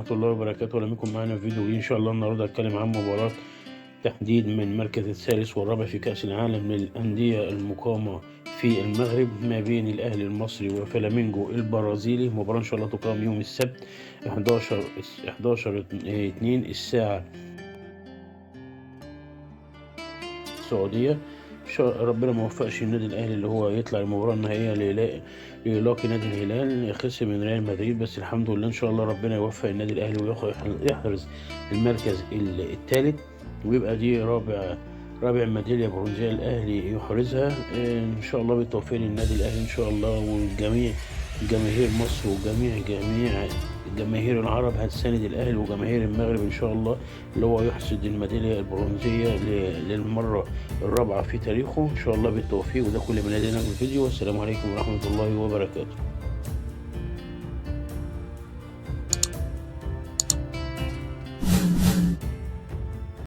ورحمة الله وبركاته. أهلا بكم معانا في فيديو جديد إن شاء الله. النهاردة هتكلم عن مباراة تحديد من المركز الثالث والرابع في كأس العالم للأندية المقامة في المغرب ما بين الأهلي المصري وفلامينجو البرازيلي. مباراة إن شاء الله تقام يوم السبت 11/2 الساعة السعودية. ربنا ما وفقش النادي الأهلي اللي هو يطلع المباراة النهائية ليلاقي نادي الهلال، خسر من ريال مدريد. بس الحمد لله إن شاء الله ربنا يوفق النادي الأهلي ويحرز المركز الثالث، ويبقى دي رابع ميدالية برونزية الأهلي يحرزها إن شاء الله. بالتوفيق للنادي الأهلي إن شاء الله، والجميع جماهير مصر وجميع جماهير العرب هتساند الأهلي، وجماهير المغرب إن شاء الله اللي هو يحصد الميدالية البرونزية للمرة الرابعة في تاريخه إن شاء الله بالتوفيق. وده كل ما لدينا في الفيديو، والسلام عليكم ورحمة الله وبركاته.